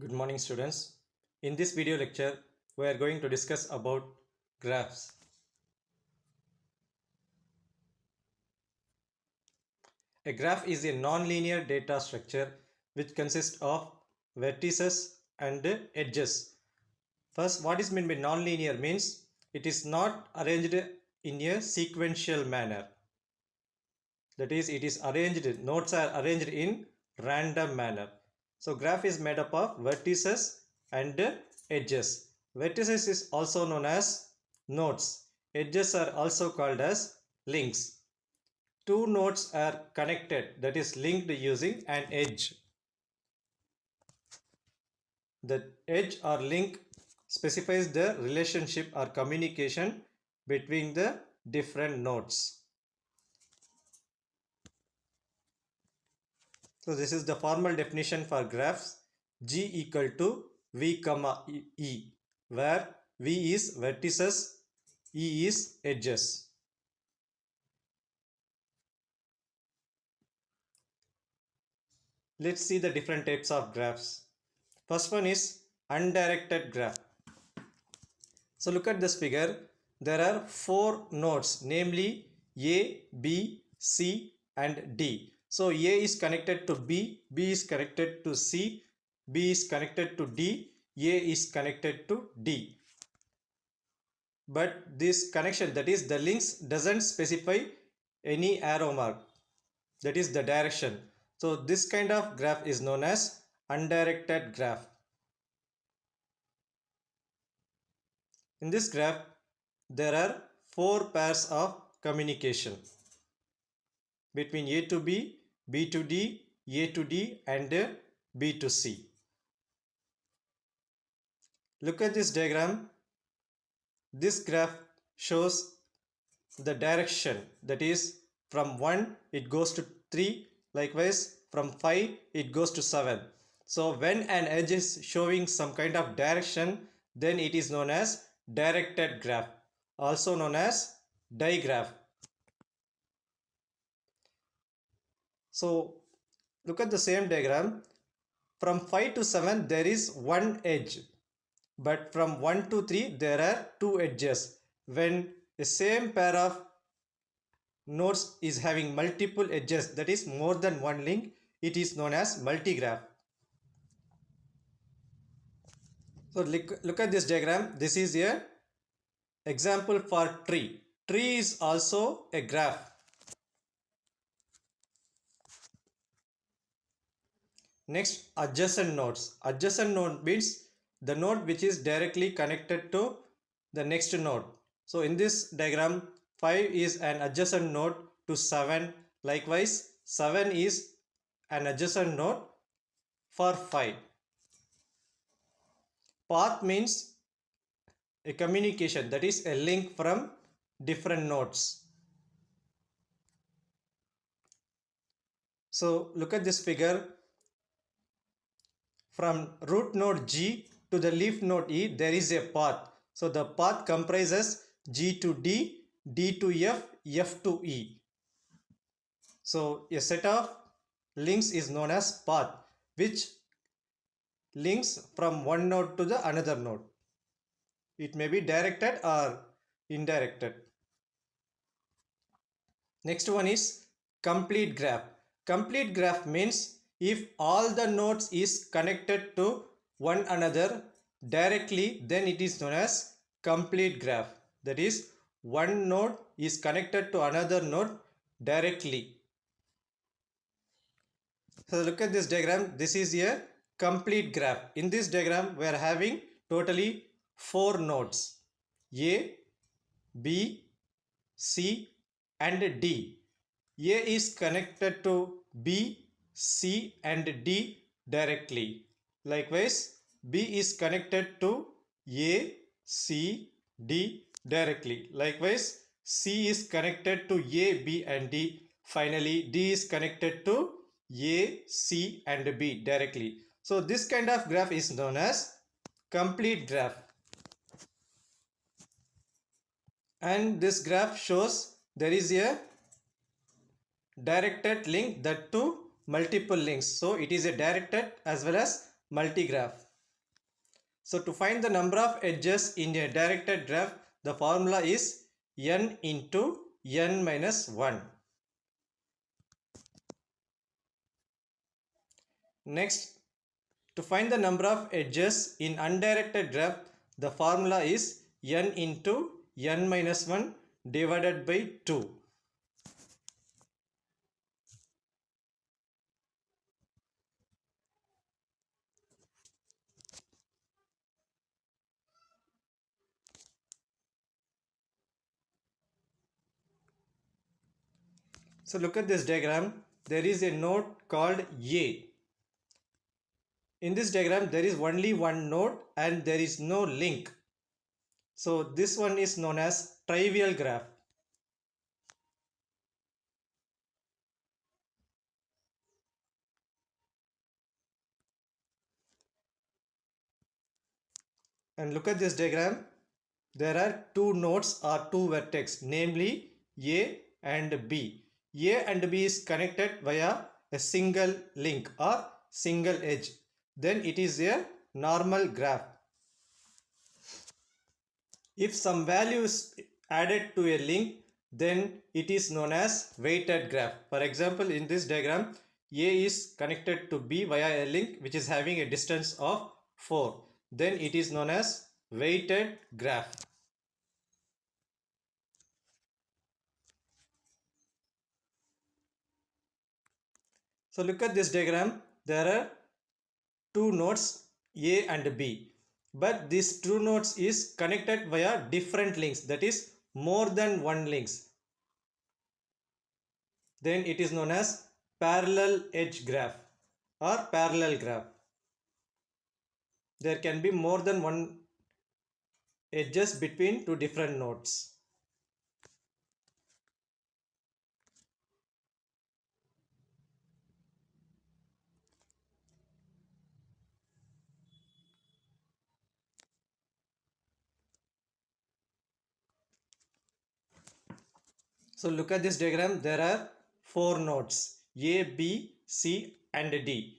Good morning, students. In this video lecture, we are going to discuss about graphs. A graph is a non-linear data structure which consists of vertices and edges. First, what is meant by non-linear means it is not arranged in a sequential manner. That is, it is arranged, nodes are arranged in random manner. So graph is made up of vertices and edges. Vertices is also known as nodes. Edges are also called as links. Two nodes are connected, that is linked using an edge. The edge or link specifies the relationship or communication between the different nodes. So this is the formal definition for graphs. G equal to V comma E, where V is vertices, E is edges. Let's see the different types of graphs. First one is undirected graph. So look at this figure. There are four nodes, namely A, B, C and D. So A is connected to B, B is connected to C, B is connected to D, A is connected to D. But this connection, that is the links, doesn't specify any arrow mark, that is the direction. So this kind of graph is known as undirected graph. In this graph, there are four pairs of communication between A to B, B to D, A to D and B to C. Look at this diagram. This graph shows the direction, that is from 1 it goes to 3, likewise from 5 it goes to 7. So when an edge is showing some kind of direction, then it is known as directed graph, also known as digraph. So look at the same diagram. From 5 to 7 there is one edge, but from 1 to 3 there are two edges. When the same pair of nodes is having multiple edges, that is more than one link, it is known as multigraph. So look at this diagram. This is a example for tree. Tree is also a graph. Next, adjacent nodes. Adjacent node means the node which is directly connected to the next node. So in this diagram, 5 is an adjacent node to 7. Likewise, 7 is an adjacent node for 5. Path means a communication, that is a link from different nodes. So look at this figure. From root node G to the leaf node E, there is a path. So the path comprises G to D, D to F, F to E. So a set of links is known as path, which links from one node to the another node. It may be directed or indirected. Next one is complete graph. Complete graph means if all the nodes is connected to one another directly, then it is known as complete graph. That is, one node is connected to another node directly. So look at this diagram. This is a complete graph. In this diagram, we are having totally 4 nodes: A, B, C and D. A is connected to B, C and D directly. Likewise, B is connected to A, C, D directly. Likewise, C is connected to A, B and D. Finally, D is connected to A, C and B directly. So this kind of graph is known as complete graph. And this graph shows there is a directed link, that to multiple links. So it is a directed as well as multigraph. So to find the number of edges in a directed graph, the formula is n into n minus 1. Next, to find the number of edges in undirected graph, the formula is n into n minus 1 divided by 2. So look at this diagram. There is a node called A. In this diagram, there is only one node and there is no link. So this one is known as trivial graph. And look at this diagram. There are two nodes or two vertex, namely A and B. A and B is connected via a single link or single edge. Then it is a normal graph. If some value is added to a link, then it is known as weighted graph. For example, in this diagram, A is connected to B via a link which is having a distance of 4. Then it is known as weighted graph. So look at this diagram. There are two nodes A and B. But these two nodes is connected via different links, that is more than one links. Then it is known as parallel edge graph or parallel graph. There can be more than one edges between two different nodes. So look at this diagram. There are four nodes A, B, C and D.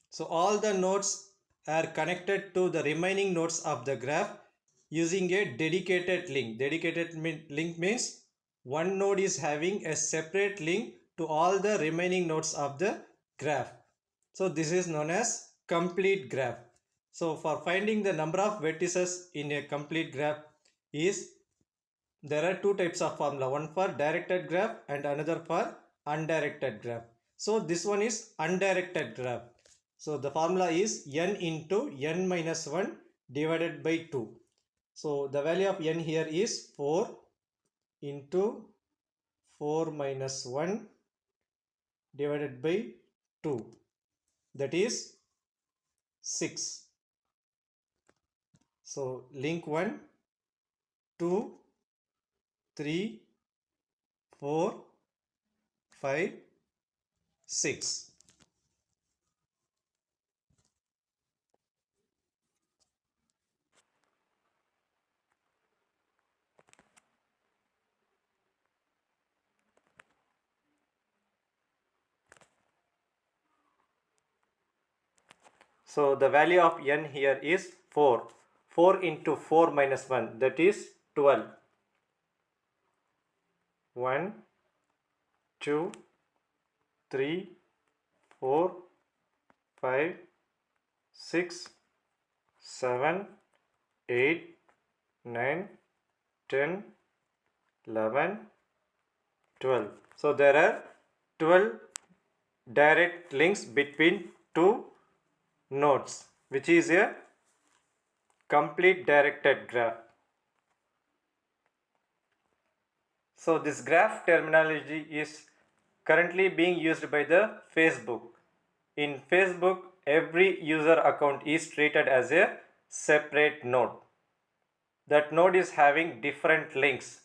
So all the nodes are connected to the remaining nodes of the graph using a dedicated link. Dedicated link means one node is having a separate link to all the remaining nodes of the graph. So this is known as complete graph. So for finding the number of vertices in a complete graph is there are two types of formula, one for directed graph and another for undirected graph. So this one is undirected graph. So the formula is n into n minus 1 divided by 2. So the value of n here is 4 into 4 minus 1 divided by 2. That is 6. So link 1, 2, 3, 4, 5, 6. So the value of n here is 4. 4 into 4 minus 1, that is 12. 1, 2, 3, 4, 5, 6, 7, 8, 9, 10, 11, 12. So there are 12 direct links between two nodes, which is a complete directed graph. So this graph terminology is currently being used by the Facebook. In Facebook, every user account is treated as a separate node. That node is having different links.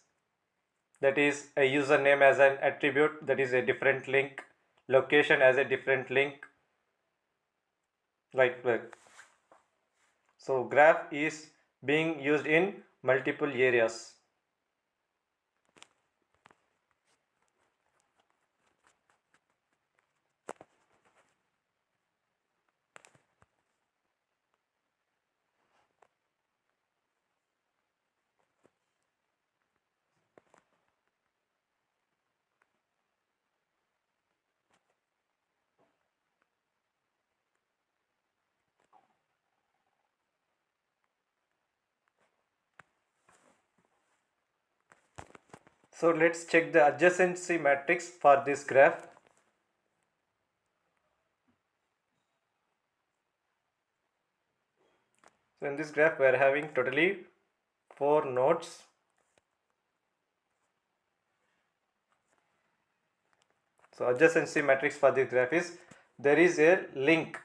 That is a username as an attribute, that is a different link. Location as a different link. Like that. So graph is being used in multiple areas. So let's check the adjacency matrix for this graph. So in this graph we are having totally 4 nodes. So adjacency matrix for this graph is there is a link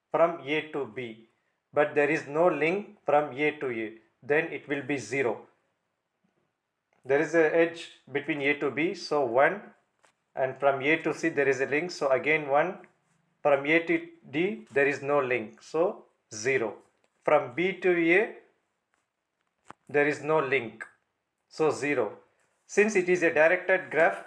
from A to B, but there is no link from A to A. Then it will be 0. There is an edge between A to B, so 1, and from A to C there is a link, so again 1. From A to D there is no link, so 0. From B to A there is no link, so 0. Since it is a directed graph,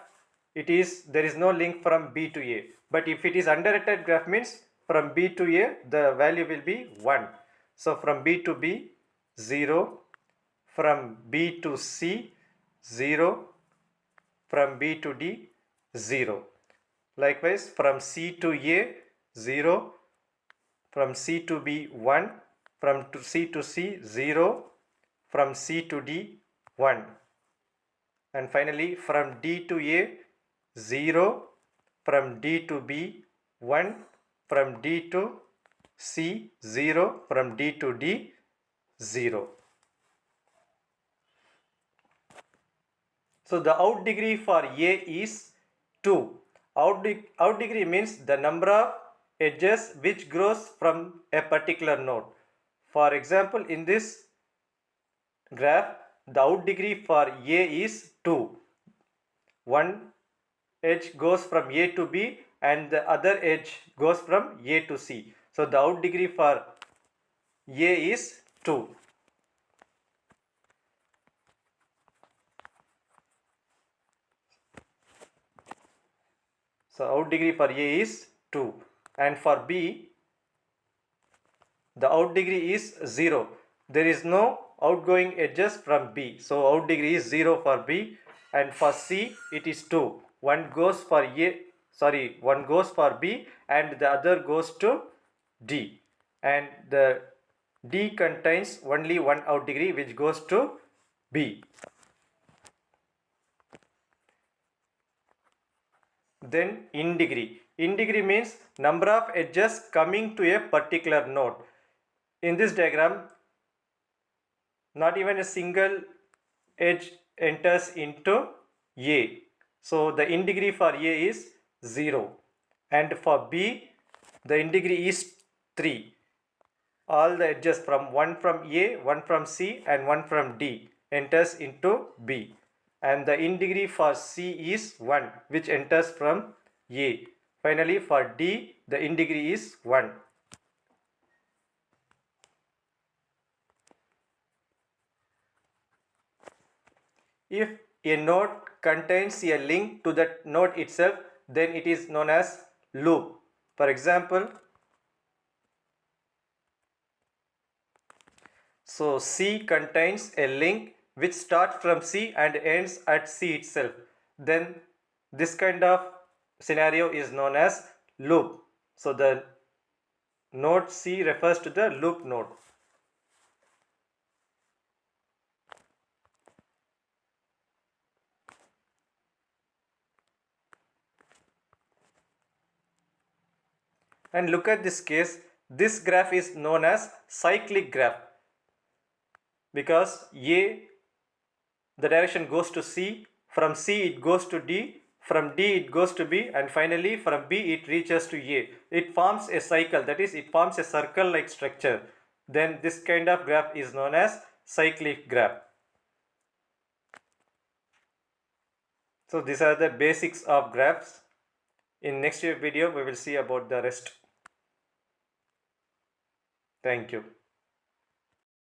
there is no link from B to A. But if it is undirected graph means from B to A the value will be 1. So from B to B 0, from B to C 0, from B to D 0. Likewise from C to A 0, from C to B 1, from C to C 0, from C to D 1, and finally from D to A 0, from D to B 1, from D to C 0, from D to D 0. So the out degree for A is 2. Out degree means the number of edges which grows from a particular node. For example, in this graph, the out degree for A is 2. One edge goes from A to B and the other edge goes from A to C. So the out degree for A is 2. So out degree for A is 2, and for B the out degree is 0. There is no outgoing edges from B, so out degree is 0 for B, and for C it is 2. One goes for B and the other goes to D, and the D contains only one out degree which goes to B. Then in degree. In degree means number of edges coming to a particular node. In this diagram, not even a single edge enters into A. So the in degree for A is 0. And for B, the in degree is 3. All the edges from one from A, one from C and one from D enters into B. And the in degree for C is 1, which enters from A. Finally for D, the in degree is 1. If a node contains a link to that node itself, then it is known as loop. For example, so C contains a link which starts from C and ends at C itself. Then this kind of scenario is known as loop. So the node C refers to the loop node. And look at this case. This graph is known as cyclic graph because A, the direction goes to C, from C it goes to D, from D it goes to B, and finally from B it reaches to A. It forms a cycle, that is, it forms a circle like structure. Then this kind of graph is known as cyclic graph. So these are the basics of graphs. In next video we will see about the rest. Thank you.